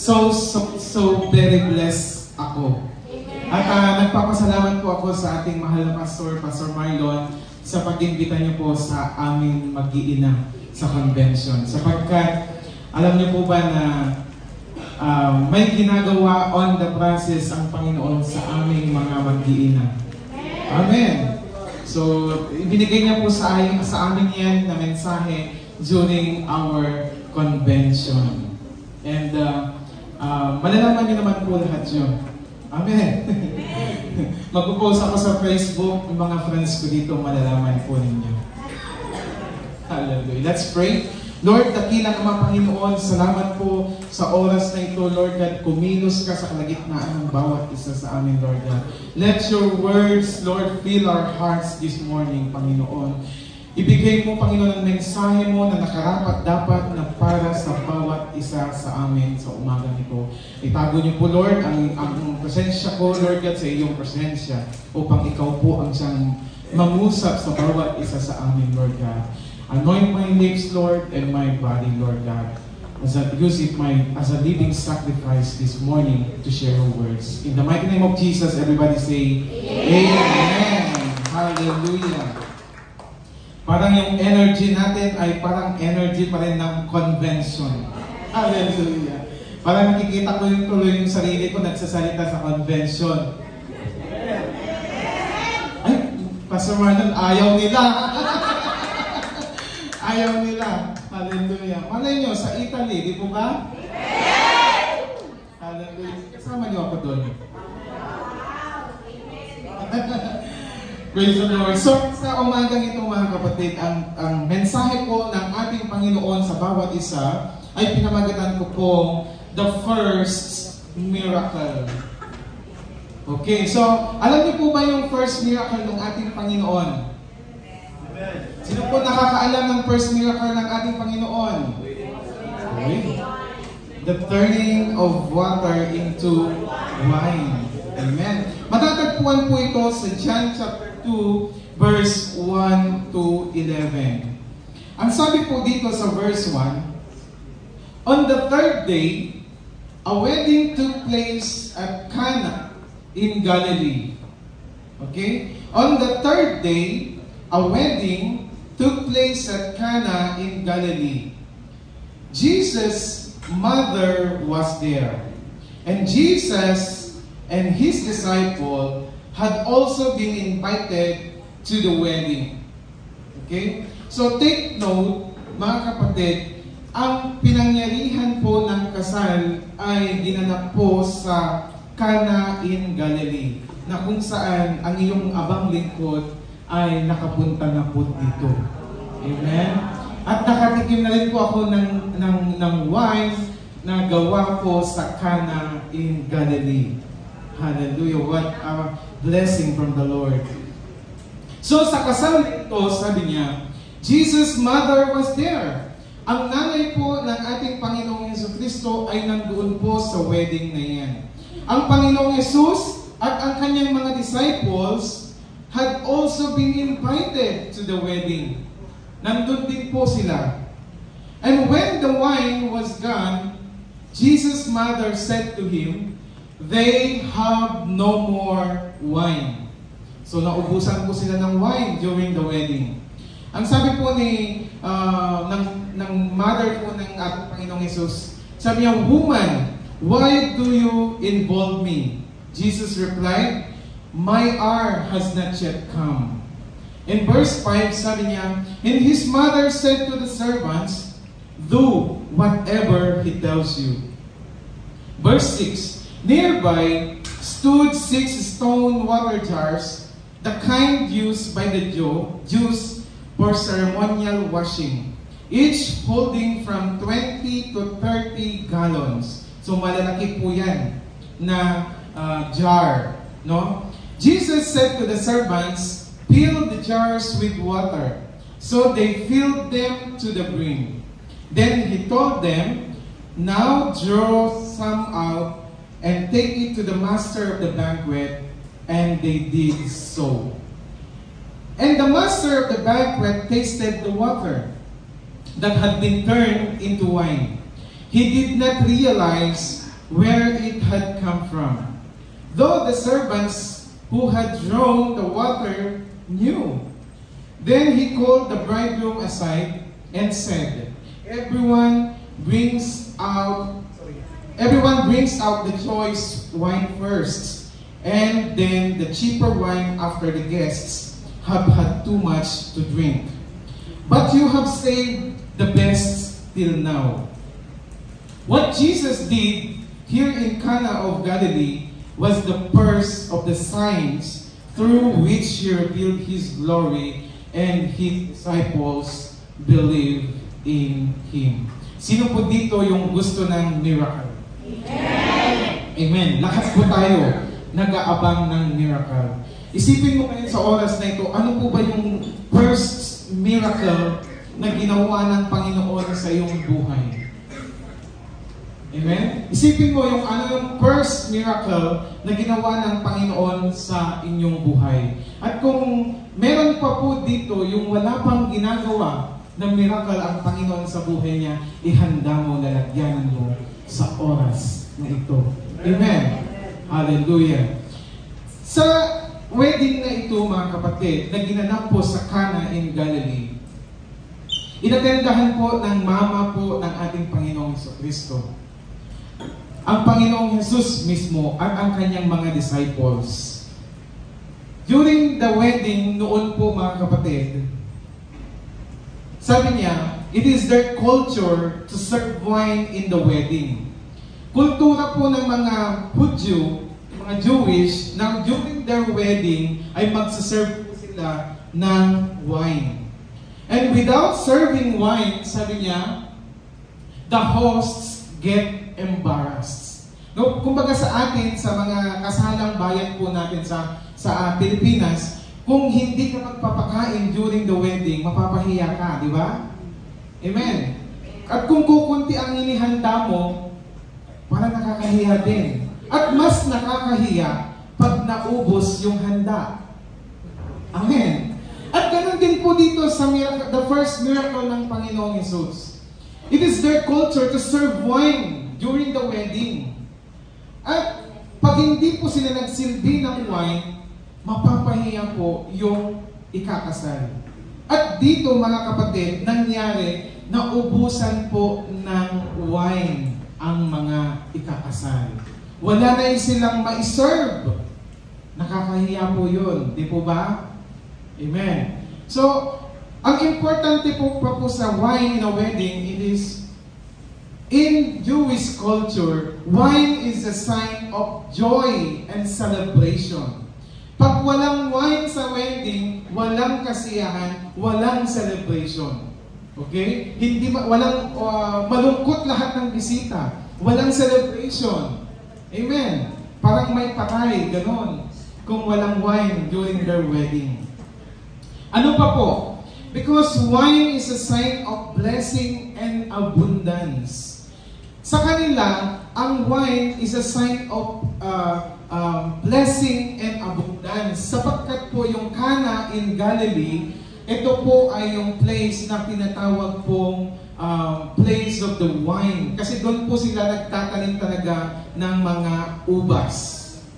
So very blessed ako. At nagpapasalamat po ako sa ating mahal na Pastor Marlon, sa pag-imbita niyo po sa aming mag-iina sa convention. Sapagkat, alam niyo po ba na may ginagawa on the process ang Panginoon sa aming mga mag-iina. Amen. So, ibinigay niya po sa amin yan na mensahe during our convention. And malalaman niyo naman po lahat yun. Amen. Magpo-post ako sa Facebook, yung mga friends ko dito, malalaman po ninyo. Hallelujah. Let's pray. Lord, dakilang Ama Panginoon, salamat po sa oras na ito, Lord God. Kumilos ka sa kalagitnaan ng bawat isa sa amin, Lord God. Let your words, Lord, fill our hearts this morning, Panginoon. Ibigay mo, Panginoon, ang mensahe mo na nakarapat-dapat na para sa bawat isa sa amin sa umaga nito. Itago niyo po, Lord, ang presensya ko, Lord God, sa iyong presensya upang ikaw po ang siyang mangusap sa bawat isa sa amin, Lord God. Anoint my lips, Lord, and my body, Lord God, as I use it as a living sacrifice this morning to share your words. In the mighty name of Jesus, everybody say, Amen. Hallelujah. Parang yung energy natin ay parang energy pa rin ng convention. Hallelujah. Parang nakikita ko yung tuloy yung sarili ko nagsasalita sa convention. Ay, Pastor Marlon, ayaw nila. Ayaw nila. Hallelujah. Malay nyo, sa Italy, di po ba? Hallelujah. Kasama nyo ako doon. Praise the Lord. So, sa umagang ito mga kapatid, ang mensahe po ng ating Panginoon sa bawat isa ay pinamagatan ko po the first miracle. Okay, so alam niyo po ba yung first miracle ng ating Panginoon? Sino po nakakaalam ng first miracle ng ating Panginoon? Okay. The turning of water into wine. Amen. Matatagpuan po ito sa John chapter 2, verse 1 to 11. Ang sabi po dito sa verse 1, on the third day, a wedding took place at Cana in Galilee. Okay? On the third day, a wedding took place at Cana in Galilee. Jesus' mother was there. And Jesus and his disciple had also been invited to the wedding. Okay? So take note, mga kapatid, ang pinangyarihan po ng kasal ay ginanap po sa Cana in Galilee, na kung saan ang iyong abang lingkod ay nakapunta na po dito. Amen? At nakatikim na rin po ako ng wine na gawa po sa Cana in Galilee. Hallelujah. What a blessing from the Lord. So sa kasal nito, sabi niya, Jesus' mother was there. Ang nanay po ng ating Panginoong Jesucristo ay nandoon po sa wedding na yan. Ang Panginoong Jesus at ang kanyang mga disciples had also been invited to the wedding. Nandun din po sila. And when the wine was gone, Jesus' mother said to him, they have no more wine. So naubusan po sila ng wine during the wedding. Ang sabi po ng mother po ng ating Panginoong Jesus, sabi niya, woman, why do you involve me? Jesus replied, my hour has not yet come. In verse 5, sabi niya, and his mother said to the servants, do whatever he tells you. Verse 6, nearby stood 6 stone water jars, the kind used by the Jews for ceremonial washing, each holding from 20 to 30 gallons. So malalaki po yan na jar. No? Jesus said to the servants, fill the jars with water. So they filled them to the brim. Then he told them, now draw some out and take it to the master of the banquet. And they did so. And the master of the banquet tasted the water that had been turned into wine. He did not realize where it had come from. Though the servants who had drawn the water knew. Then he called the bridegroom aside and said, Everyone brings out the choice wine first, and then the cheaper wine after the guests have had too much to drink. But you have saved the best till now. What Jesus did here in Cana of Galilee was the first of the signs through which he revealed his glory, and his disciples believed in him. Sino po dito yung gusto ng miracle? Amen! Amen. Lahat po tayo nag-aabang ng miracle. Isipin mo ngayon sa oras na ito, ano po ba yung first miracle na ginawa ng Panginoon sa iyong buhay? Amen? Isipin mo yung ano yung first miracle na ginawa ng Panginoon sa inyong buhay. At kung meron pa po dito yung wala pang ginagawa ng miracle ang Panginoon sa buhay niya, ihanda mo, lalagyanan mo sa oras na ito. Amen? Hallelujah. Sa wedding na ito, mga kapatid, na ginanap po sa Cana in Galilee, inatendahan po ng mama po ng ating Panginoong Kristo. Ang Panginoong Jesus mismo at ang kanyang mga disciples. During the wedding, noon po mga kapatid, sabi niya, it is their culture to serve wine in the wedding. Kultura po ng mga Hudyo, mga Jewish, na during their wedding ay magsaserve po sila ng wine. And without serving wine, sabi niya, the hosts get embarrassed. No, kumbaga sa atin, sa mga kasalang bayan po natin sa Pilipinas, kung hindi ka magpapakain during the wedding, mapapahiya ka, di ba? Amen. At kung kukunti ang inihanda mo, parang nakakahiya din. At mas nakakahiya pag naubos yung handa. Amen. At ganun din po dito sa miracle, the first miracle ng Panginoong Jesus. It is their culture to serve wine during the wedding. At pag hindi po sila nagsilbi ng wine, mapapahiya po yung ikakasal. At dito mga kapatid, nangyari na ubusan po ng wine ang mga ikakasal. Wala na silang ma-serve. Nakakahiya po yun. Di po ba? Amen. So, ang importante po sa wine in a wedding, it is in Jewish culture, wine is a sign of joy and celebration. Pag walang wine sa wedding, walang kasiyahan, walang celebration. Okay? Walang malungkot lahat ng bisita. Walang celebration. Amen. Parang may patay, ganon, kung walang wine during their wedding. Ano pa po? Because wine is a sign of blessing and abundance. Sa kanila, ang wine is a sign of blessing and abundance. Sapagkat po yung Cana in Galilee, ito po ay yung place na tinatawag pong place of the wine. Kasi doon po sila nagtatanim talaga ng mga ubas.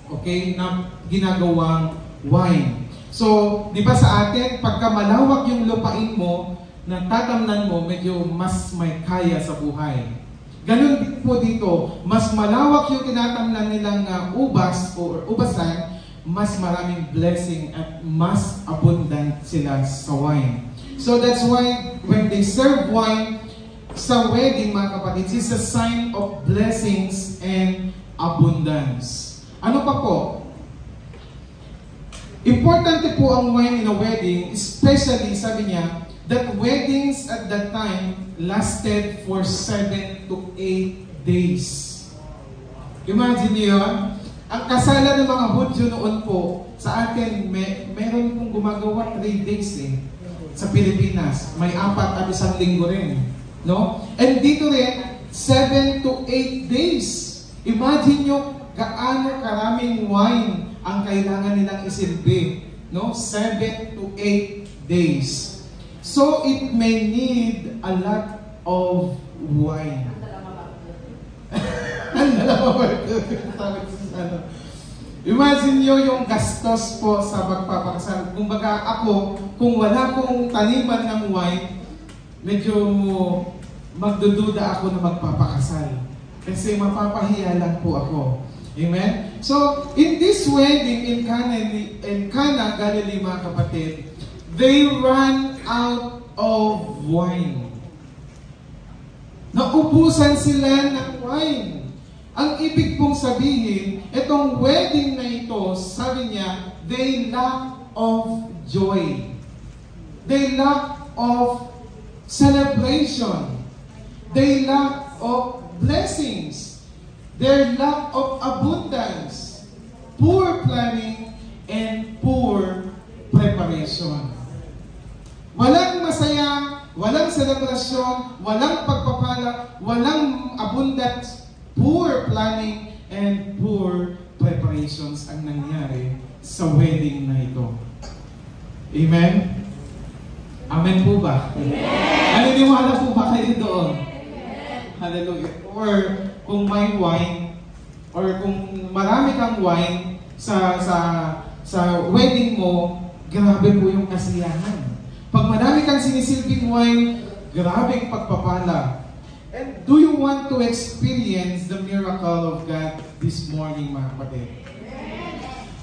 Okay? Na ginagawang wine. So, di ba sa atin, pagka malawak yung lupain mo, na tatamnan mo, medyo mas may kaya sa buhay. Ganun din po dito, mas malawak yung tinatamnan nilang ubas o ubasan, mas maraming blessing at mas abundant sila sa wine. So that's why when they serve wine sa wedding, mga kapatid, it's a sign of blessings and abundance. Ano pa po? Importante po ang wine in a wedding, especially, sabi niya, that weddings at that time lasted for 7 to 8 days. Imagine niyo, ang kasalan ng mga Hudyo noon po, sa atin, meron pong gumagawa 3 days sa Pilipinas. May 4 at 1 linggo rin. No? And dito rin, 7 to 8 days. Imagine nyo gaano karaming wine ang kailangan nilang isilbi. No? 7 to 8 days. So, it may need a lot of wine. Ang Imagine nyo yung gastos po sa magpapakasal. Kumbaga ako, kung wala kong taniman ng wine, medyo magdududa ako na magpapakasal. Kasi mapapahiya lang po ako. Amen? So, in this wedding in Cana, Galilee, mga kapatid, they ran out of wine. Naubusan sila ng wine. Ang ibig pong sabihin, itong wedding na ito, sabi niya, they lack of joy. They lack of celebration. They lack of blessings. They lack of abundance. Poor planning and poor preparation. Walang masaya, walang selebrasyon, walang pagpapala, walang abundance. Poor planning and poor preparations ang nangyari sa wedding na ito. Amen? Amen po ba? Amen! Naniniwala po ba kayo doon? Amen. Hallelujah. Or kung may wine, or kung marami kang wine sa wedding mo, grabe po yung kasiyahan. Pag marami kang sinisilbing wine, grabeng pagpapala. And do you want to experience the miracle of God this morning, mga kapatid?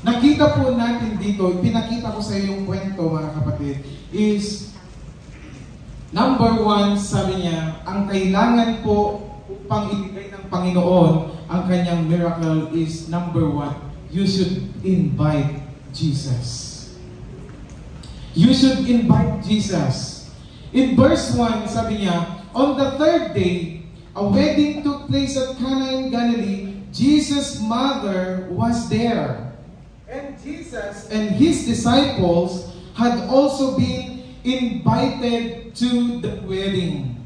Nakita po natin dito, pinakita ko sa iyo yung kwento, mga kapatid, is number one, sabi niya, ang kailangan po upang ibigay ng Panginoon ang kanyang miracle is number one, you should invite Jesus. You should invite Jesus. In verse 1, sabi niya, on the third day, a wedding took place at Cana in Galilee. Jesus' mother was there. And Jesus and his disciples had also been invited to the wedding.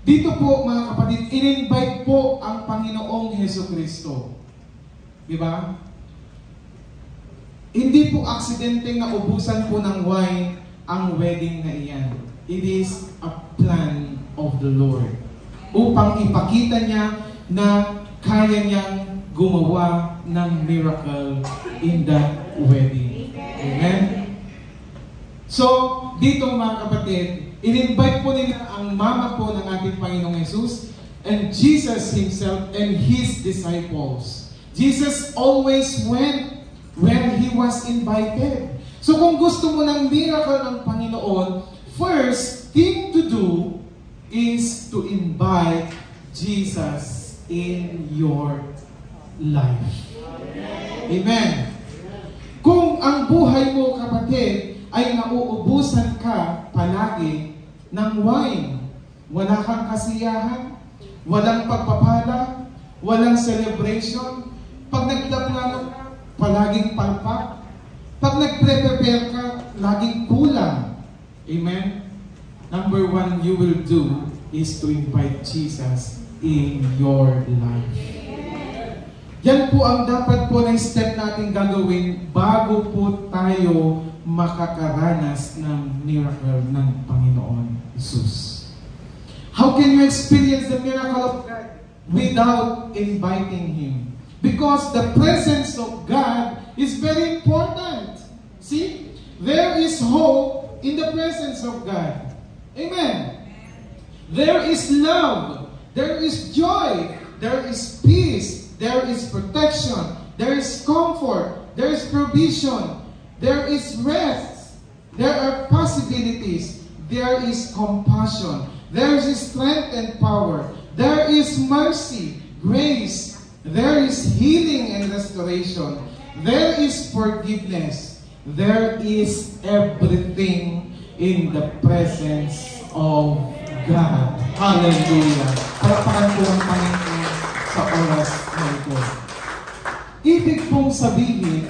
Dito po, mga kapatid, in-invite po ang Panginoong Jesucristo. Diba? Hindi po aksidenteng naubusan po ng wine ang wedding na iyan. It is a plan of the Lord. Upang ipakita niya na kaya niyang gumawa ng miracle in that wedding. Amen? So, dito mga kapatid, in-invite po nila ang mama po ng ating Panginoong Jesus and Jesus Himself and His disciples. Jesus always went when He was invited. So kung gusto mo ng miracle ng Panginoon, first thing to do is to invite Jesus in your life. Amen. Kung ang buhay mo, kapatid, ay nauubusan ka palagi ng wine, wala kang kasiyahan, walang pagpapala, walang celebration, pag nagdaplano ka, palaging palpak, pag nag-prepare ka, laging kulang. Amen? Number one you will do is to invite Jesus in your life. Yan po ang dapat po na step natin gagawin bago po tayo makakaranas ng miracle ng Panginoon Jesus. How can you experience the miracle of God without inviting Him? Because the presence of God is very important. See? There is hope in the presence of God. Amen. There is love. There is joy. There is peace. There is protection. There is comfort. There is provision. There is rest. There are possibilities. There is compassion. There is strength and power. There is mercy, grace. There is healing and restoration. There is forgiveness. There is everything in the presence of God. Hallelujah. Palapakan po ang Panginoon sa oras na ito. Ibig pong sabihin,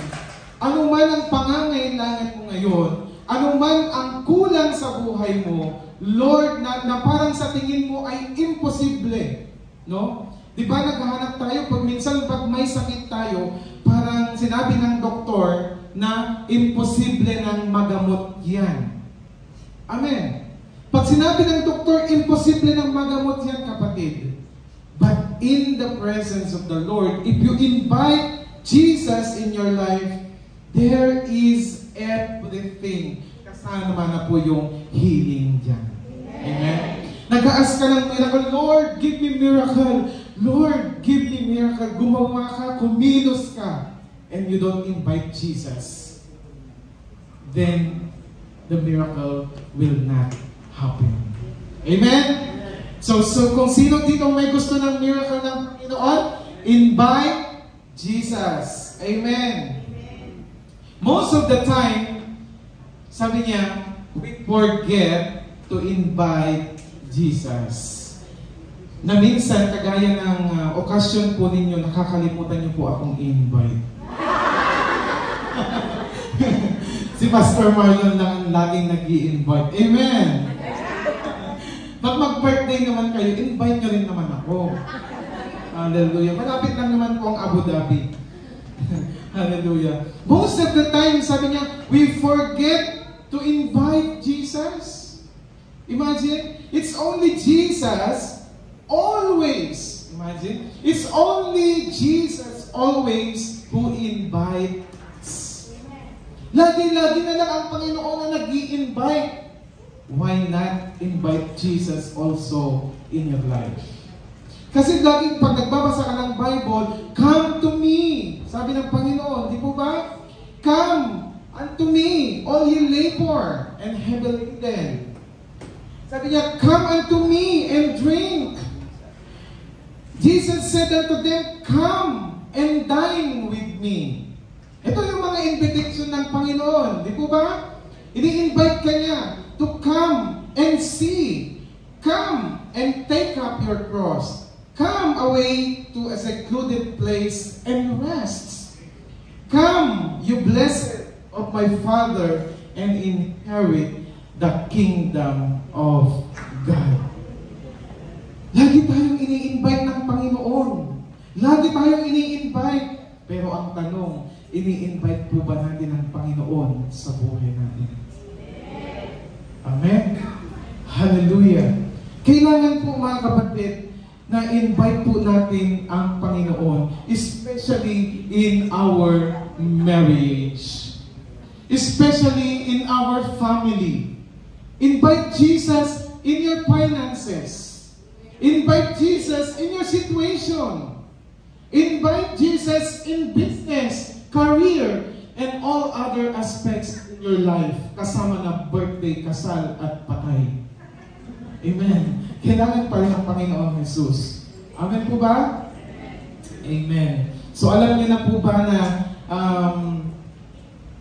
anuman ang pangangailangan mo ngayon, anuman ang kulang sa buhay mo, Lord, na parang sa tingin mo ay imposible. No? Di ba naghahanap tayo, pag minsan pag may sakit tayo, parang sinabi ng doktor na imposible nang magamot yan. Amen. Pag sinabi ng doktor, imposible nang magamot yan, kapatid. But in the presence of the Lord. If you invite Jesus in your life, there is everything. Kasama na po yung healing dyan. Amen? Nag-aas ka ng miracle, Lord, give me miracle. Lord, give me miracle. Gumawa ka, kumilos ka, and you don't invite Jesus, then the miracle will not happen. Amen? So kung sino dito may gusto ng miracle ng Panginoon, invite Jesus. Amen? Most of the time, sabi niya, we forget to invite Jesus. Na minsan, kagaya ng okasyon po ninyo, nakakalimutan niyo po akong invite. Si Pastor Marlon lang ang laging nag-i-invite. Amen! Pag mag-birthday naman kayo, invite nyo rin naman ako. Hallelujah. Malapit lang naman po ang Abu Dhabi. Hallelujah. Most of the time, sabi niya, we forget to invite Jesus. Imagine, it's only Jesus always. Imagine, it's only Jesus always who invites. Lagi-lagi na lang ang Panginoon na nag-i-invite. Why not invite Jesus also in your life? Kasi laging pag nagbabasa ka ng Bible, come to me. Sabi ng Panginoon, di po ba? Come unto me, all ye labor and heavy laden. Sabi niya, come unto me and drink. Jesus said unto them, come and dine with me. Ito yung mga invitation ng Panginoon, di po ba? Ini-invite ka niya to come and see. Come and take up your cross. Come away to a secluded place and rest. Come, you blessed of my Father, and inherit the kingdom of God. Lagi tayong ini-invite ng Panginoon. Lagi tayong ini-invite. Pero ang tanong, ini-invite po ba natin ang Panginoon sa buhay natin? Amen? Hallelujah. Kailangan po mga kapatid na invite po natin ang Panginoon, especially in our marriage. Especially in our family. Invite Jesus in your finances. Invite Jesus in your situation. Invite Jesus in business, career, and all other aspects in your life. Kasama na birthday, kasal, at patay. Amen. Kailangan pa rin ang Panginoon Jesus. Amen po ba? Amen. So alam niyo na po ba na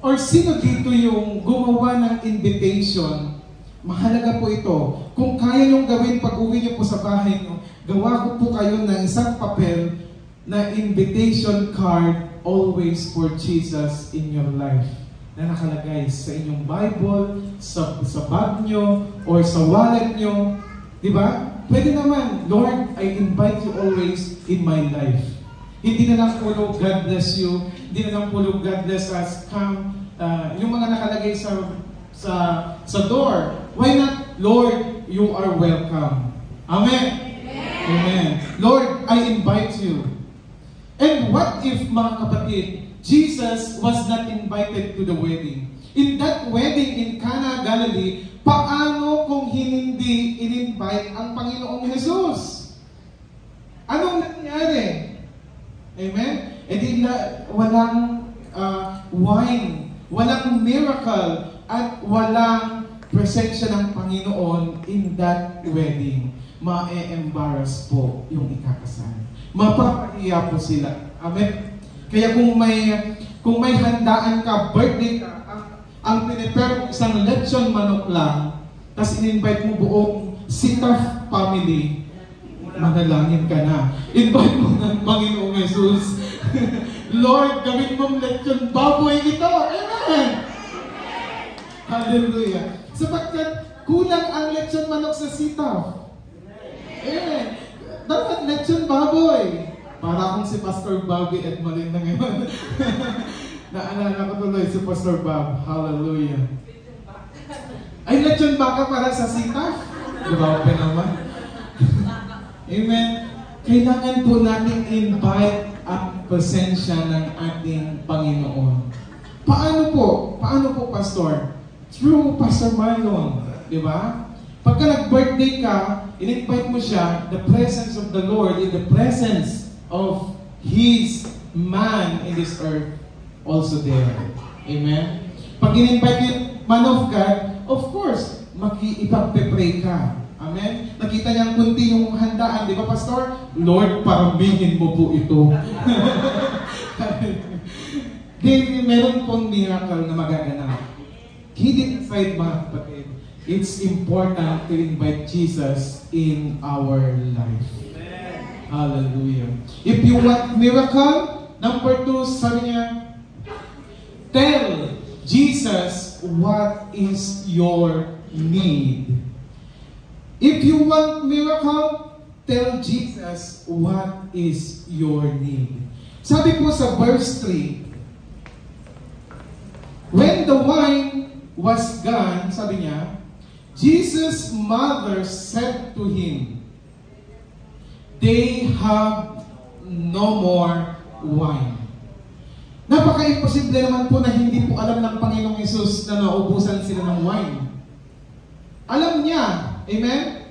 or sino dito yung gumawa ng invitation? Mahalaga po ito. Kung kaya niyong gawin pag uwi niyo po sa bahay niyo, gawa ko po kayo ng isang papel na invitation card always for Jesus in your life. Na nakalagay sa inyong Bible, sa bag niyo, or sa wallet niyo. Diba? Pwede naman, Lord, I invite you always in my life. Hindi na lang pulog, God bless you. Hindi na lang pulog, God bless us. Come. Yung mga nakalagay sa door. Why not, Lord, you are welcome. Amen? Amen. Amen. Lord, I invite you. And what if, mga kapatid, Jesus was not invited to the wedding? In that wedding in Cana, Galilee, paano kung hindi in-invite ang Panginoong Jesus? Anong nangyari? Amen? E di walang wine, walang miracle, at walang presensya ng Panginoon in that wedding. Ma-embarrass po yung ikakasal. Mapapahiya po sila. Amen? Kaya kung may handaan ka, birthday ka, ang pinipare mo isang lechon manok lang, tapos in-invite mo buong Sitaf family, manalangin ka na. Invite mo ng Panginoong Jesus. Lord, gawin mong lechon baboy ito. Amen! Hallelujah. Sapagkat kulang ang lechon manok sa Sitaf. Amen. Dapat lechon baboy. Para akong si Pastor Bobby at Malinda ngayon. Naalala ko tuloy si Pastor Bob. Hallelujah. Ay, lechon baka para sa Sitaf? Grabe naman. Amen. kailangan po natin invite ang presensya ng ating Panginoon. Paano po? Paano po, Pastor? Through Pastor Marlon, di ba? Pagka nag-birthday ka, in-invite mo siya, the presence of the Lord, in the presence of His man in this earth, also there. Amen? Pag in-invite yung man of God, of course, ipagpe-pray ka. Amen? Nakita niyang kunti yung handaan, di ba, Pastor? Lord, paramihin mo po ito. Meron pong miracle na magaganap. He didn't decide, mga kapatid. It's important to invite Jesus in our life. Amen. Hallelujah. If you want miracle, number 2, sabi niya, tell Jesus what is your need. If you want miracle, tell Jesus what is your need. Sabi po sa verse 3, when the wine was gone, sabi niya, Jesus' mother said to him, they have no more wine. Napaka-imposible naman po na hindi po alam ng Panginoong Hesus na naubusan sila ng wine. Alam niya, amen?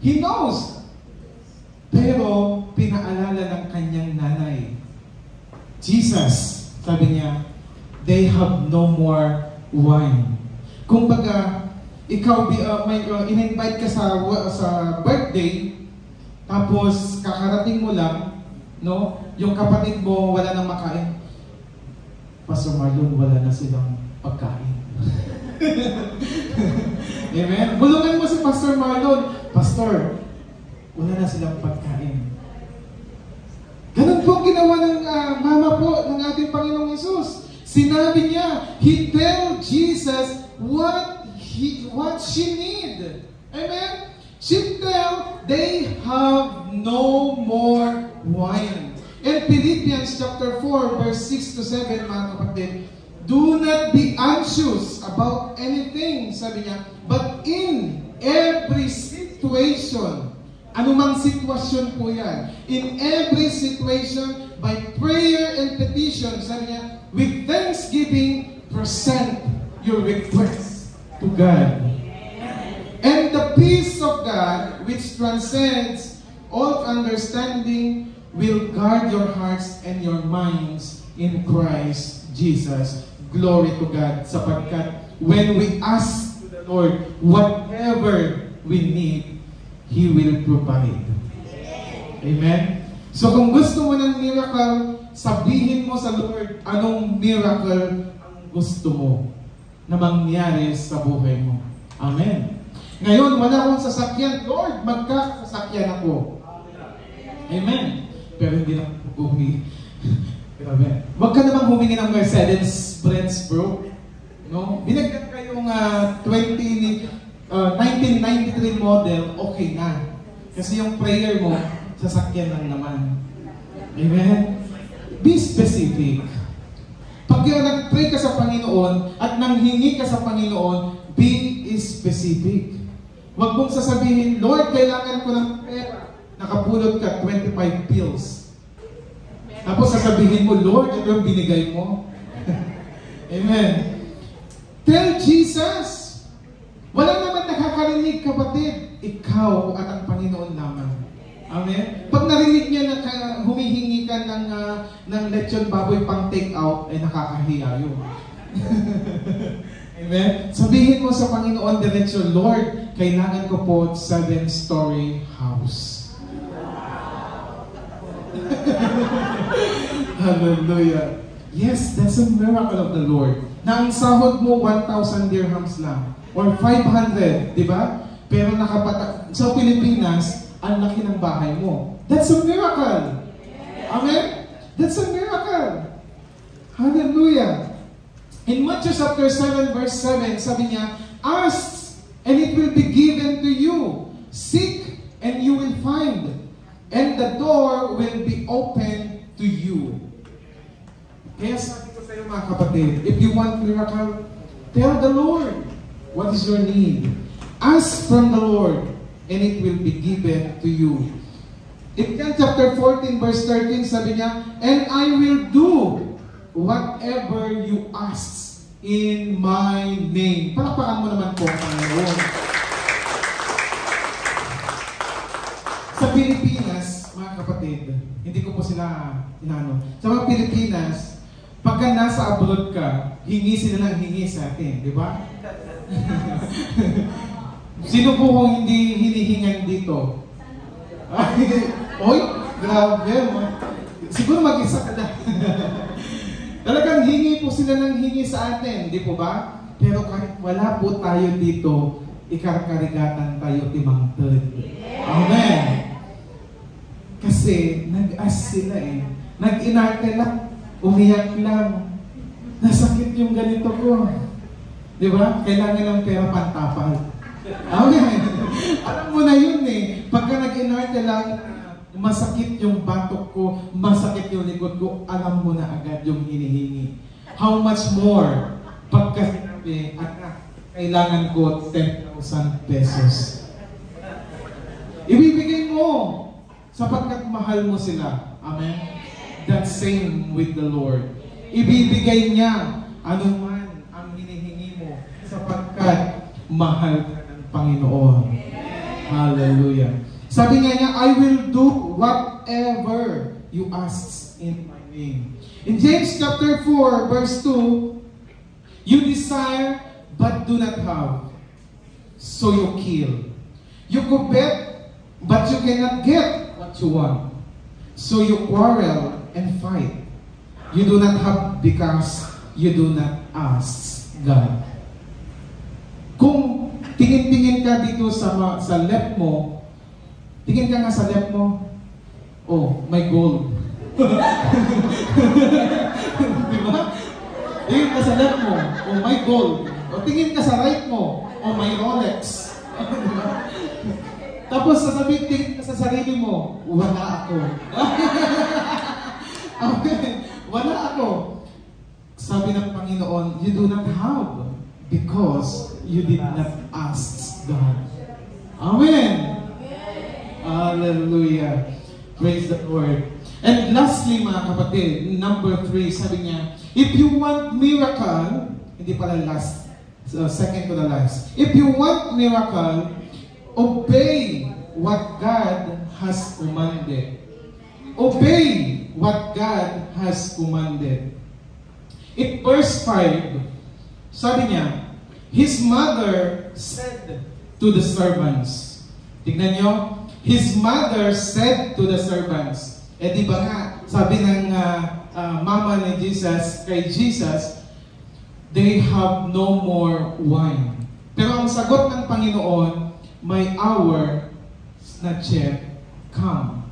He knows. Pero pinaalala ng kanyang nanay, Jesus, sabi niya, they have no more wine. Kung baga, ikaw in-invite ka sa birthday, tapos kakarating mo lang, no? Yung kapatid mo wala nang makain. Pastor Marlon, wala na silang pagkain. Amen? Bulungan mo si Pastor Marlon, Pastor, wala na silang pagkain. Ganun po ginawa ng mama po ng ating Panginoong Hesus. Sinabi niya, He tell Jesus what she need. Amen? She tell they have no more wine. In Philippians chapter 4, verse 6 to 7, mga kapatid, do not be anxious about anything, sabi niya, but in every situation, anumang sitwasyon po yan, in every situation, by prayer and petition, sabi niya, with thanksgiving, present your requests to God. And the peace of God, which transcends all understanding, will guard your hearts and your minds in Christ Jesus. Glory to God, sapagkat when we ask the Lord whatever we need, He will provide. Amen? So kung gusto mo ng miracle, sabihin mo sa Lord anong miracle ang gusto mo na mangyari sa buhay mo. Amen. Ngayon, wala akong sasakyan. Lord, magkakasakyan ako. Amen. Pero hindi na humingi. Grabe. Huwag ka namang humingi ng Mercedes-Benz, bro. No? Binagyan kayong 1993 model, okay na. Kasi yung prayer mo, sasakyan lang naman. Amen? Be specific. Pag nag-pray ka sa Panginoon at nanghingi ka sa Panginoon, be specific. Huwag mong sasabihin, Lord, kailangan ko ng pera. Nakapulot ka 25 pills. Tapos sasabihin mo, Lord, ito yung binigay mo. Amen. Tell Jesus. Wala naman nakakarinig, kapatid. Ikaw at ang Panginoon lamang. Amen? Pag narinig niya na humihingi ka ng lechon baboy pang take out, ay nakakahiya yun. Amen? Sabihin mo sa Panginoon diretso, Lord, kailangan ko po 7-story house. Hallelujah. Yes, that's a miracle of the Lord. Na ang sahod mo 1,000 dirhams lang. Or 500, di ba? Pero sa Pilipinas, ang laki ng bahay mo. That's a miracle. Amen? That's a miracle. Hallelujah. In Matthew chapter 7, verse 7, sabi niya, ask, and it will be given to you. Seek, and you will find. And the door will be open to you. Kaya sabi ko sa iyo, mga kapatid, if you want miracle, tell the Lord what is your need. Ask from the Lord, and it will be given to you. In John chapter 14 verse 13, sabi niya, "And I will do whatever you ask in my name." Palakpakan mo naman po, Panginoon. Sa Pilipinas, mga kapatid, hindi ko po sila inano. Sa mga Pilipinas, pagka nasa abroad ka, hingi sila ng hingi sa atin, di ba? Sino po kung hindi hinihingan dito? Oy, grabe. Siguro mag-isa ka na. Talagang hingi po sila ng hingi sa atin, di po ba? Pero kahit wala po tayo dito, ikarkarigatan tayo timangtod. Amen. Kasi nag-ask sila eh. Nag-inarte lang, umiyak lang. Nasakit yung ganito ko. Di ba? Kailangan ng pera pantapal. Amen. Alam mo na yun eh. Pagka nag-inarte lang, masakit yung batok ko, masakit yung likod ko, alam mo na agad yung hinihingi. How much more pagka sinabi, kailangan ko 10,000 pesos. Ibibigay mo sapagkat mahal mo sila. Amen? That same with the Lord. Ibibigay niya anuman ang hinihingi mo sapagkat mahal ka ng Panginoon. Hallelujah. Sabi niya, I will do whatever you ask in my name. In James chapter 4, verse 2, you desire but do not have, so you kill. You covet, but you cannot get what you want, so you quarrel and fight. You do not have because you do not ask God. Kung tingin-tingin ka dito sa left mo, tingin ka nga sa left mo, oh, may gold. Diba? Tingin ka sa left mo, oh, may gold. O tingin ka sa right mo, oh, may Rolex. Diba? Tapos sasabihin, tingin ka sa sarili mo, wala ako. Okay, wala ako. Sabi ng Panginoon, you do not have because you did not ask God. Amen. Hallelujah. Praise the Lord. And lastly, mga kapatid, number 3, sabi niya, if you want miracle, hindi pala last, second to the last. If you want miracle, obey what God has commanded. Obey what God has commanded. In verse 5, sabi niya, his mother said to the servants. Tignan nyo, his mother said to the servants. Eh di ba nga, sabi ng mama ni Jesus, kay Jesus, they have no more wine. Pero ang sagot ng Panginoon, my hour is not yet come.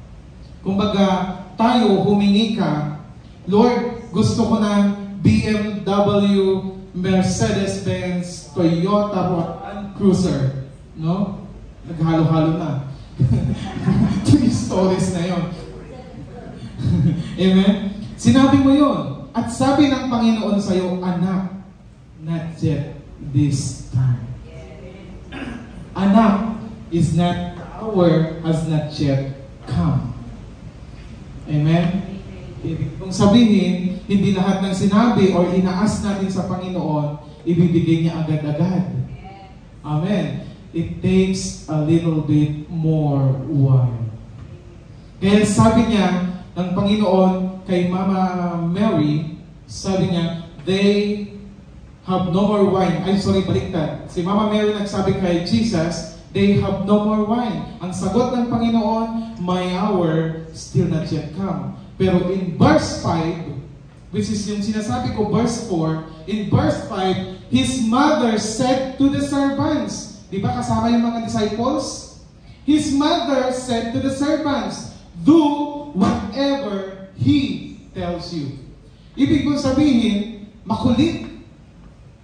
Kumbaga, tayo humingi ka, Lord, gusto ko ng BMW, Mercedes-Benz, Toyota, Land Cruiser. No? Naghalo-halo na. 3 stories na yon. Amen? Sinabi mo yon. At sabi ng Panginoon sa iyo, anak, not yet this time. Anak is not, hour has not yet come. Amen? Ibig kong sabihin, hindi lahat ng sinabi or inaas natin sa Panginoon, ibibigay niya agad-agad. Amen. It takes a little bit more while. Kaya sabi niya ng Panginoon kay Mama Mary, sabi niya, they have no more wine. Ay, sorry, baliktad. Si Mama Mary nagsabi kay Jesus, they have no more wine. Ang sagot ng Panginoon, my hour still not yet come. Pero in verse 5, which is yung sinasabi ko, verse 4, in verse 5, his mother said to the servants, di ba kasama yung mga disciples? His mother said to the servants, do whatever he tells you. Ibig kong sabihin, makulit.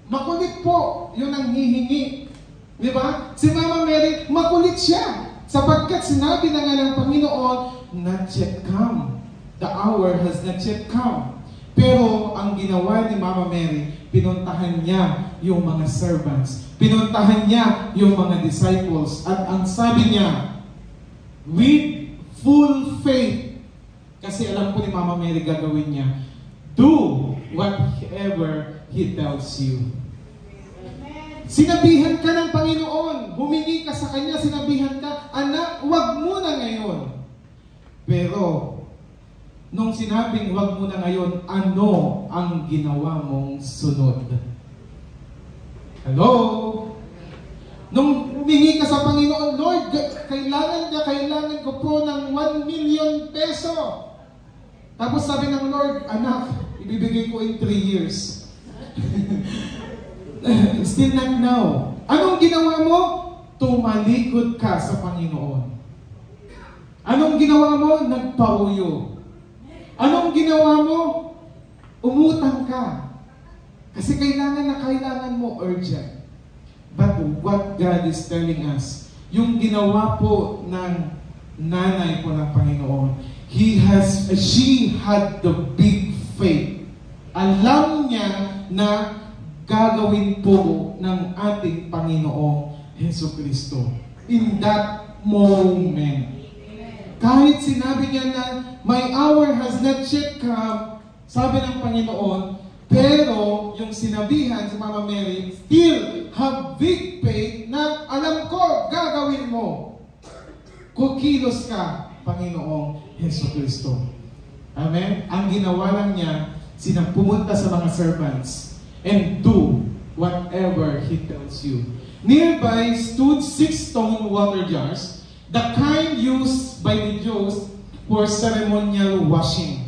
Makulit po yung nanghihingi. Di ba? Si Mama Mary, makulit siya. Sapagkat sinabi na nga ng Panginoon, not yet come. The hour has not yet come. Pero ang ginawa ni Mama Mary, pinuntahan niya yung mga servants. Pinuntahan niya yung mga disciples. At ang sabi niya, with full alam po ni Mama Mary gagawin niya. Do whatever He tells you. Sinabihan ka ng Panginoon, humingi ka sa Kanya, sinabihan ka, anak, huwag mo na ngayon. Pero, nung sinabing huwag mo na ngayon, ano ang ginawa mong sunod? Hello? Nung humingi ka sa Panginoon, Lord, kailangan ko po ng 1 million peso. Tapos sabi ng Lord, anak, ibibigay ko in 3 years. Still not now. Anong ginawa mo? Tumalikod ka sa Panginoon. Anong ginawa mo? Nagpauyo. Anong ginawa mo? Umutang ka. Kasi kailangan mo urgent. But what God is telling us, yung ginawa po ng nanay po ng Panginoon, she had the big faith. Alam niya na gagawin po ng ating Panginoong Jesucristo. In that moment. Kahit sinabi niya na, my hour has not yet come, sabi ng Panginoon, pero yung sinabihan sa Mama Mary, still have big faith na alam ko, gagawin mo. Kukilos ka, Panginoong Jesucristo. Amen? Ang ginawa lang niya, pumunta sa mga servants and do whatever He tells you. Nearby stood 6 stone water jars, the kind used by the Jews for ceremonial washing,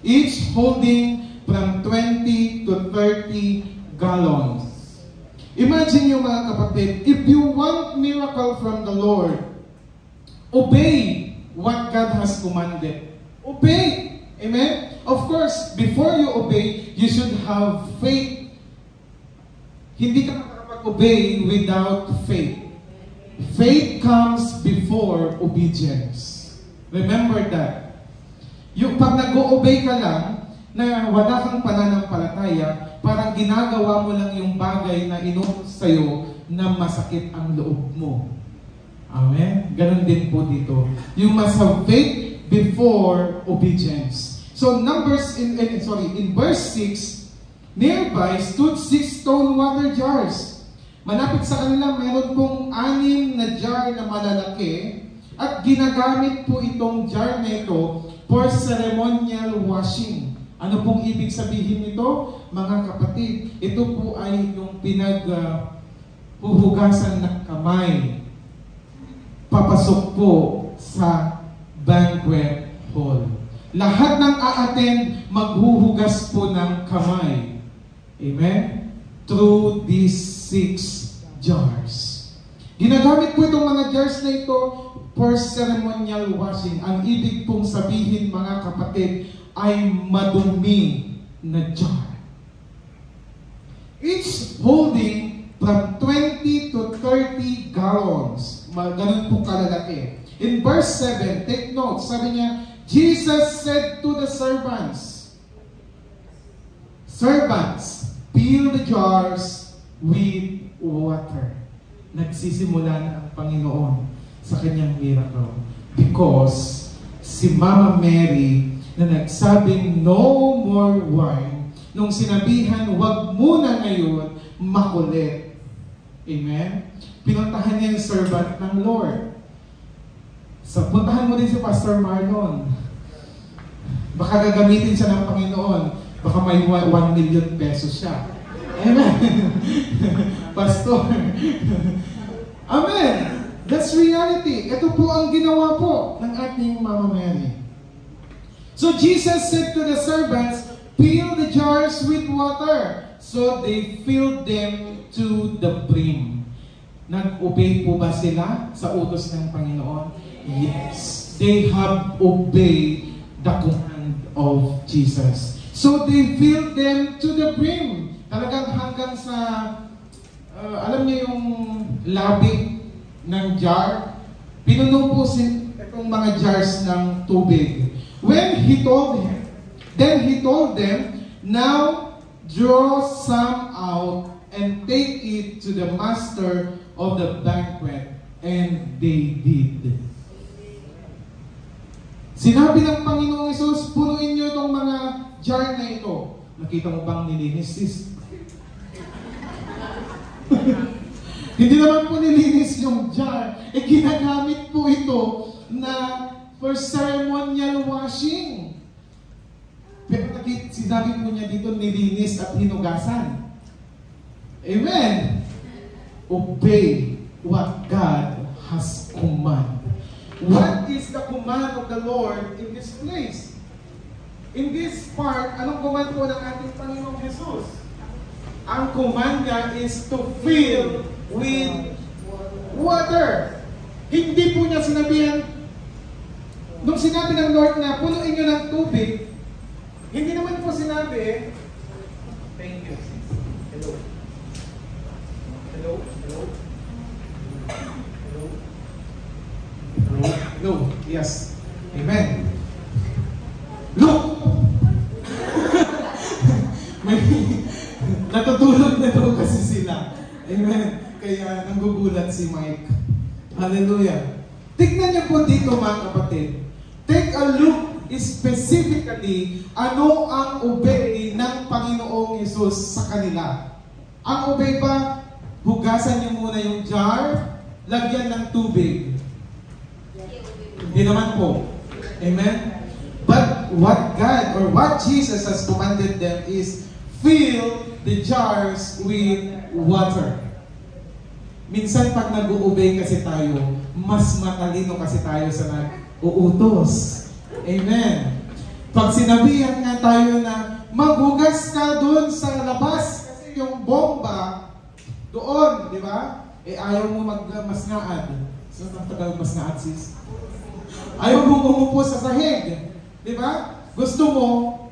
each holding from 20 to 30 gallons. Imagine nyo mga kapatid, if you want miracle from the Lord, obey what God has commanded. Obey! Amen? Of course, before you obey, you should have faith. Hindi ka makakapag-obey without faith. Faith comes before obedience. Remember that. Yung pag nag-o-obey ka lang, na wala kang pananampalataya, parang ginagawa mo lang yung bagay na inutos sa'yo na masakit ang loob mo. Amen? Ganon din po dito. You must have faith before obedience. So in verse 6, nearby stood 6 stone water jars. Malapit sa kanila, meron pong 6 na jar na malalaki at ginagamit po itong jar na ito for ceremonial washing. Ano pong ibig sabihin nito? Mga kapatid, ito po ay yung pinaghuhugasan ng kamay. Papasok po sa banquet hall. Lahat ng a-attend, maghuhugas po ng kamay. Amen? Through these 6 jars. Ginagamit po itong mga jars na ito for ceremonial washing. Ang ibig pong sabihin, mga kapatid, ay madumi na jar. Each holding from 20 to 30 gallons. Ganun po kalalaki. In verse 7, take note, sabi niya, Jesus said to the servants, servants, fill the jars with water. Nagsisimula na ang Panginoon sa kanyang miracle. Because si Mama Mary na nagsabing no more wine, nung sinabihan, wag muna ngayon, makulit. Amen? Pinuntahan niya yung servant ng Lord. So, puntahan mo din si Pastor Marlon. Baka gagamitin siya ng Panginoon. Baka may 1 million pesos siya. Amen? Pastor. Amen. That's reality. Ito po ang ginawa po ng ating Mama Mary. So Jesus said to the servants, fill the jars with water. So they filled them to the brim. Nag-obey po ba sila sa utos ng Panginoon? Yes. They have obeyed the command of Jesus. So they filled them to the brim. Talagang hanggang sa, alam niyo yung labi ng jar? Pinuno po itong mga jars ng tubig. When he told them, now draw some out and take it to the master of the banquet. And they did. Sinabi ng Panginoong Hesus, punuin niyo itong mga jar na ito. Nakita mo bang nilinis, sis? Hindi naman po nilinis yung jar. Ginagamit po ito na for ceremonial washing. Pero sinabi po niya dito, nilinis at hinugasan. Amen. Obey what God has commanded. What is the command of the Lord in this place? In this part, anong command po ng ating Panginoong Jesus? Ang command niya is to fill with water. Hindi po niya sinabihan, nung sinabi ng Lord na punuin niyo ng tubig, hindi naman po sinabi, thank you, sis. Hello. Hello? Hello? Hello? Hello? Hello? Yes. Amen. Look! May natutulog na daw kasi sila. Amen. Kaya nanggugulat si Mike. Hallelujah. Tignan niyo po dito mga kapatid. Take a look specifically ano ang obey ng Panginoong Hesus sa kanila. Ang obey ba, hugasan niyo muna yung jar, lagyan ng tubig. Hindi naman po. Amen? But what God or what Jesus has commanded them is fill the jars with water. Minsan pag nag-obey kasi tayo, mas matalino kasi tayo sa nag-uutos. Amen. Pag sinabihan nga tayo na maghugas ka doon sa labas kasi yung bomba doon, di ba? Ayaw mo magmasnaan. Saan ang tagal masnaan, sis? Ayaw mo umupo sa sahig. Di ba? Gusto mo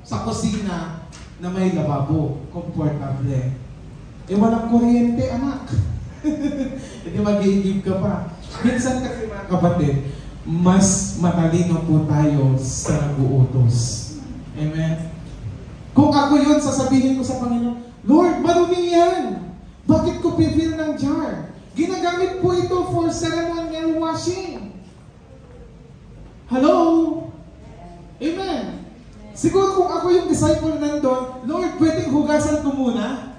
sa kusina na may lababo. Komportable. Walang kuryente, anak. Hindi mag-i-give ka pa. Minsan kasi mga kapatid, mas matalino po tayo sa nag-uutos. Amen? Kung ako yun, sasabihin ko sa Panginoon, Lord, marumi yan. Bakit ko pifill ng jar? Ginagamit po ito for ceremonial washing. Hello? Amen? Siguro kung ako yung disciple nandun, Lord, pwedeng hugasan ko muna?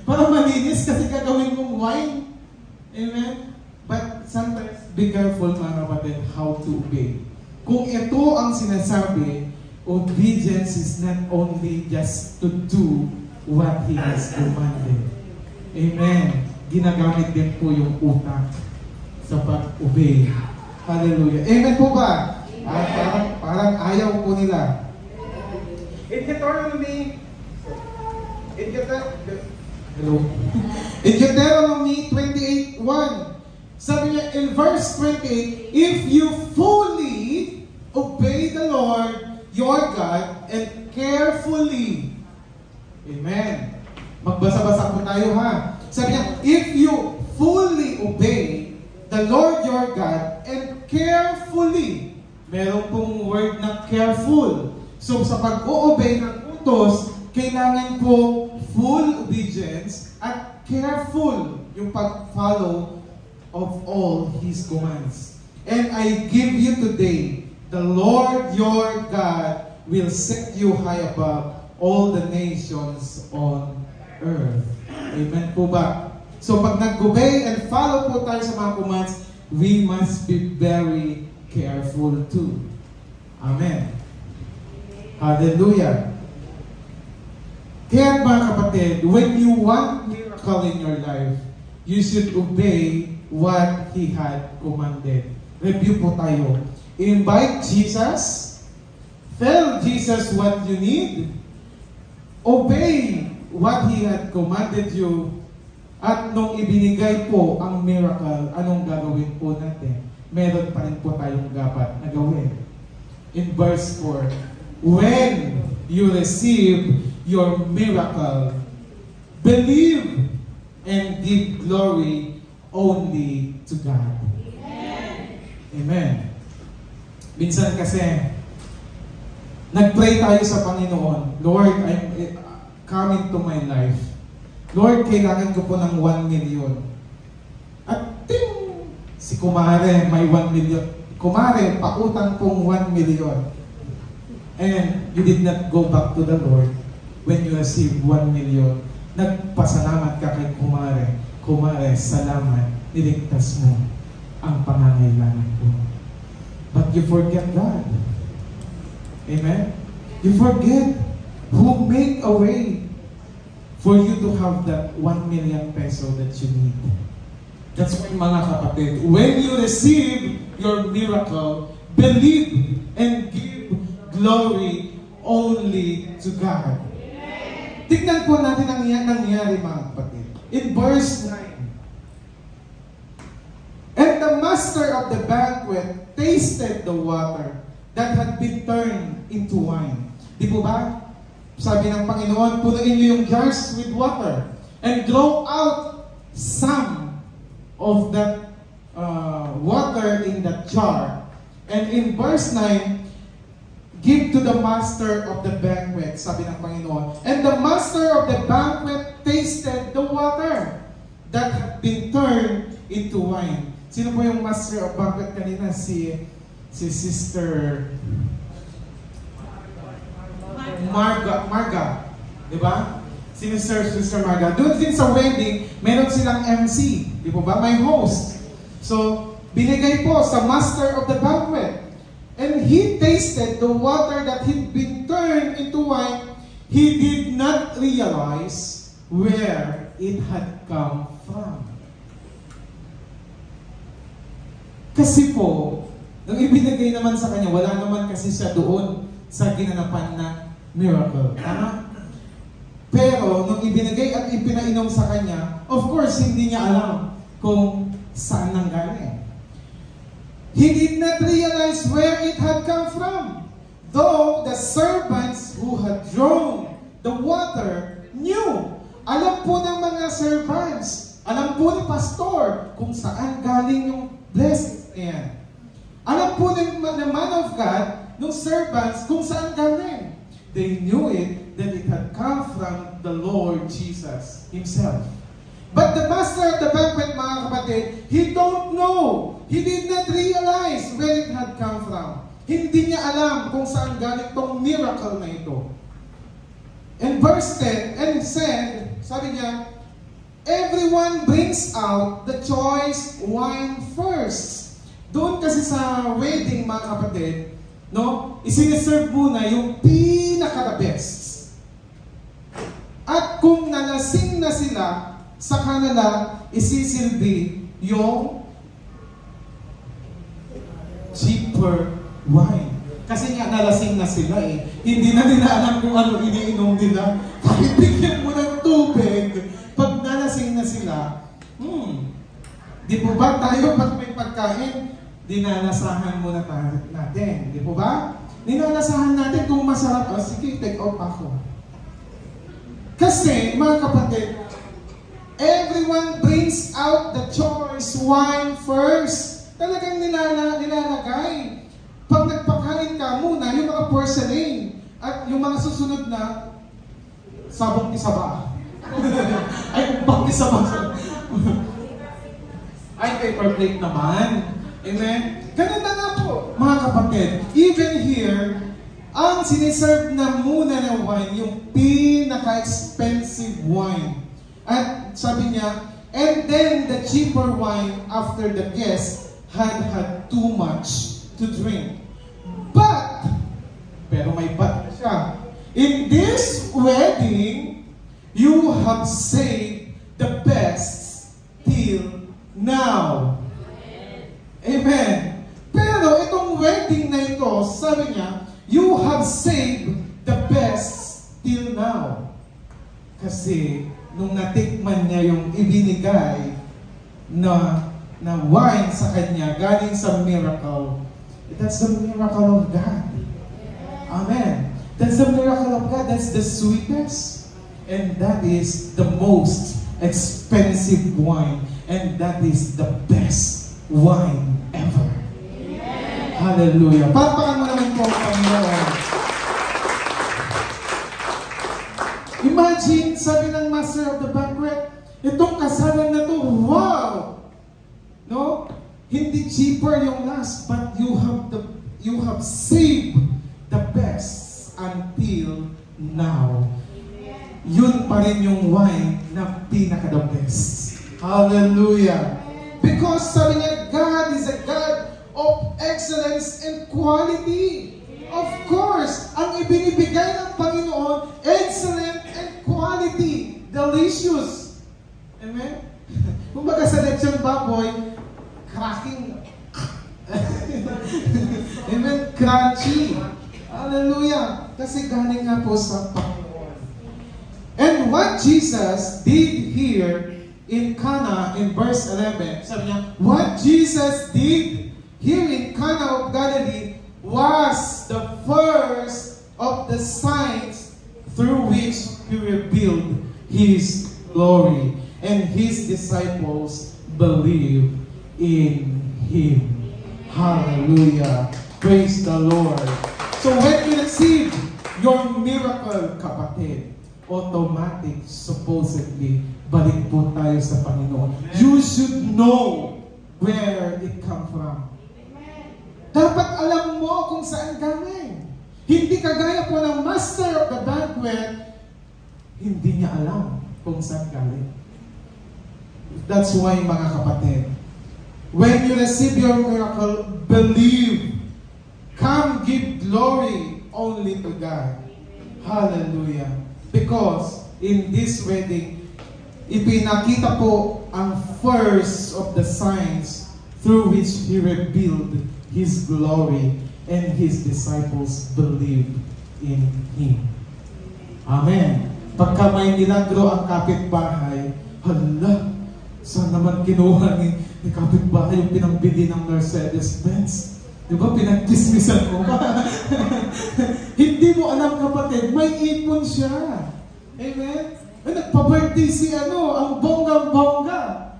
Para malinis kasi gagawin mong wine. Amen? But sometimes, be careful mga kapatid, how to obey. Kung ito ang sinasabi, obedience is not only just to do what He has commanded. Amen. Ginagamit din po yung utak sa pag-obey. Hallelujah. Amen po ba? Parang ayaw po nila. In Deuteronomy 28:1, sabi niya in verse 28, if you fully obey the Lord your God and carefully, amen. Magbasa-basa po tayo ha. Sabi niya, if you fully obey the Lord your God and carefully, meron pong word na careful. So sa pag-o-obey ng utos, kailangan po full obedience at careful yung pag-follow of all His commands. And I give you today, the Lord your God will set you high above all the nations on earth. Amen po ba? So pag nag-obey and follow po tayo sa mga commands, we must be very careful too. Amen. Hallelujah. Kaya mga kapatid, when you want miracle in your life, you should obey what He had commanded. Review po tayo. Invite Jesus. Tell Jesus what you need. Obey what He had commanded you. At nung ibinigay po ang miracle, anong gagawin po natin? Meron pa rin po tayong dapat na gawin. In verse 4, when you receive your miracle, believe and give glory only to God. Amen. Amen. Minsan kasi, nag-pray tayo sa Panginoon, Lord, I'm coming to my life. Lord, kailangan ko po ng 1 million. At ting! Si Kumare, may 1 million. kumare, pautang pong 1 million. And you did not go back to the Lord when you received 1 million. Nagpasalamat ka kay kumare. Kumare, salamat, niligtas mo ang pangangailangan ko. But you forget God. Amen? You forget who made a way for you to have that 1 million peso that you need. That's why, mga kapatid, when you receive your miracle, believe and give glory only to God. Tignan po natin ang nangyari, mga kapatid. In verse 9, and the master of the banquet tasted the water that had been turned into wine. Di po ba? Sabi ng Panginoon, punuin niyo yung jars with water and draw out some of that water in that jar. And in verse 9, give to the master of the banquet, sabi ng Panginoon. And the master of the banquet tasted the water that had been turned into wine. Sino po yung master of banquet kanina? Si Sister Marga. Diba? Si Sister Marga. Doon din sa wedding, meron silang MC. Di po ba? May host. So, binigay po sa master of the banquet. And he tasted the water that had been turned into wine. He did not realize where it had come from. Kasi po, nung ibinigay naman sa kanya, wala naman kasi siya doon sa ginanapan na miracle. Tama? Pero, nung ibinigay at ipinainom sa kanya, of course, hindi niya alam kung saan nanggaling. He did not realize where it had come from. Though the servants who had drawn the water knew. Alam po ng mga servants, alam po ni pastor kung saan galing yung blessing. Ayan. Alam po ng man of God, ng servants, kung saan galing. They knew it, that it had come from the Lord Jesus Himself. But the master of the banquet, mga kapatid, he don't know. He did not realize where it had come from. Hindi niya alam kung saan galing tong miracle na ito. And verse 10, and said, sabi niya, everyone brings out the choice wine first. Doon kasi sa wedding, mga kapatid, no, isiniserve muna yung pinaka-the best. At kung nalasing na sila, sa kanila isisilbi yung cheaper wine. Kasi nga nalasing na sila eh. Hindi na nila alam kung ano iniinom nila. Kahit bigyan mo ng tubig, pag nalasing na sila, di po ba tayo pag may pagkain, dinanasahan muna natin. Di po ba? Dinanasahan natin kung masarap. Oh, sige, take out ako. Kasi, mga kapatid, everyone brings out the choice wine first. Talagang nilalagay. Pag nagpakain ka muna, yung mga porcelain at yung mga susunod na sabong isaba. Ay, umbang isaba. Ay, paper plate naman. Amen? Ganun na nga po, mga kapatid. Even here, ang siniserve na muna na wine, yung pinaka-expensive wine. At sabi niya, and then the cheaper wine after the guest had too much to drink. But, pero may but na siya. In this wedding, you have saved the best till now. Amen. Pero itong wedding na ito, sabi niya, you have saved the best till now. Kasi, nung natikman niya yung ibinigay na wine sa kanya, galing sa miracle, that's the miracle of God. Amen. That's the miracle of God. That's the sweetest. And that is the most expensive wine. And that is the best wine ever. Amen. Hallelujah. Palakpakan mo naman po ang Panginoon. Imagine, sabi ng master of the banquet, itong kasalan na to, wow! No? Hindi cheaper yung last, but you have saved the best until now. Yun pa rin yung wine na pinaka-the best. Hallelujah! Because sabi niya, God is a God of excellence and quality. Of course, ang ibinibigay ng Panginoon, excellent and quality. Delicious. Amen? Kumbaga sa lechon baboy, cracking. Amen? Crunchy. Hallelujah. Kasi galing nga po sa Panginoon. And what Jesus did here in Cana, in verse 11, sabi niya, what Jesus did here in Cana of Galilee was the first of the signs through which He revealed His glory. And His disciples believed in Him. Hallelujah. Praise the Lord. So when you receive your miracle, kapatid, automatic, supposedly, balik po tayo sa Panginoon. You should know where it come from. Dapat alam mo kung saan galing. Hindi kagaya po ng master of the banquet, hindi niya alam kung saan galing. That's why, mga kapatid, when you receive your miracle, believe. Come give glory only to God. Hallelujah. Because in this wedding, ipinakita po ang first of the signs through which He revealed His glory, and His disciples believed in Him. Amen. Pagka may milagro ang kapitbahay, hala, saan naman kinuha ni kapitbahay yung pinambili ng Mercedes-Benz? Di ba, pinagkismisan mo ba? Hindi mo alam, kapatid, may ipon siya. Amen? Ay, nagpa-birthday si ang bonggang-bongga.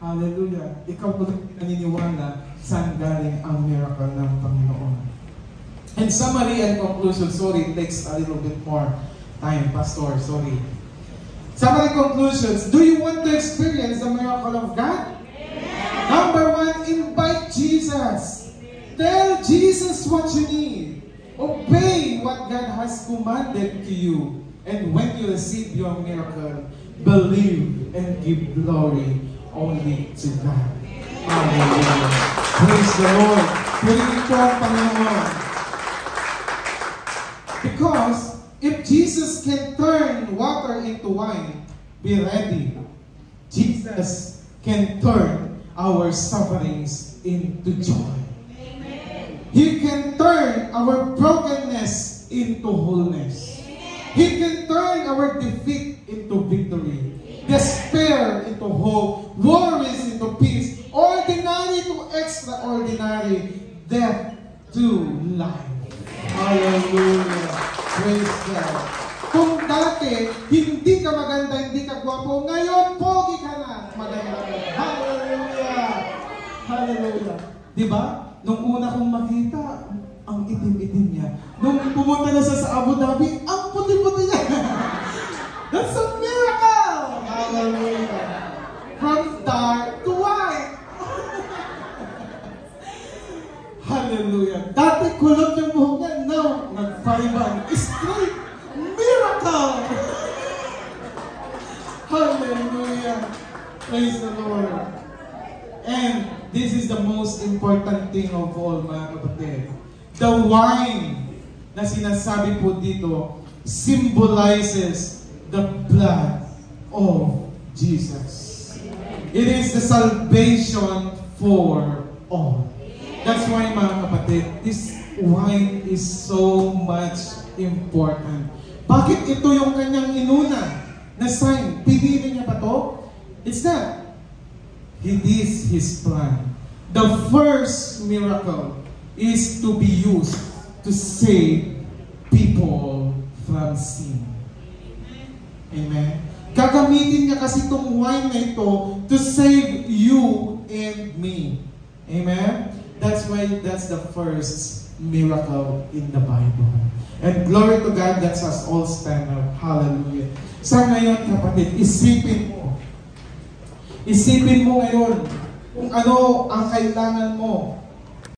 Hallelujah. Ikaw ba naniniwala saan galing ang miracle ng Panginoon? And summary and conclusion. Sorry, it takes a little bit more time, Pastor. Sorry. Summary conclusions. Do you want to experience the miracle of God? Yeah. Number one, invite Jesus. Tell Jesus what you need. Obey what God has commanded to you. And when you receive your miracle, believe and give glory only to God. Hallelujah. Praise the Lord. Purihin po ang Panginoon. Because if Jesus can turn water into wine, be ready. Jesus can turn our sufferings into joy. He can turn our brokenness into wholeness. He can turn our defeat into victory. Despair into hope. Worries into peace. Ordinary to extraordinary. Death to life. Hallelujah. Praise God. Kung dati, hindi ka maganda, hindi ka gwapo, ngayon, pogi ka na. Maganda ka. Hallelujah. Hallelujah. Diba? Nung una kong makita, ang itim-itim niya. Nung pumunta na sa Abu Dhabi, ang puti-puti niya. That's a miracle! Hallelujah! From dark to white. Hallelujah! Dati kulot yung buhok niya, now nagpaiban. Straight! Miracle! Hallelujah! Praise the Lord! And this is the most important thing of all, mga kapatid. The wine na sinasabi po dito symbolizes the blood of Jesus. It is the salvation for all. That's why, mga kapatid, this wine is so much important. Bakit ito yung kanyang inuna na sign? Pinili niya ba to? It's not. It is His plan. The first miracle is to be used to save people from sin. Amen? Gagamitin niya kasi itong wine na ito to save you and me. Amen? That's why that's the first miracle in the Bible. And glory to God, that's us all stand up. Hallelujah. Sa ngayon, kapatid, isipin mo ngayon, kung ano ang kailangan mo.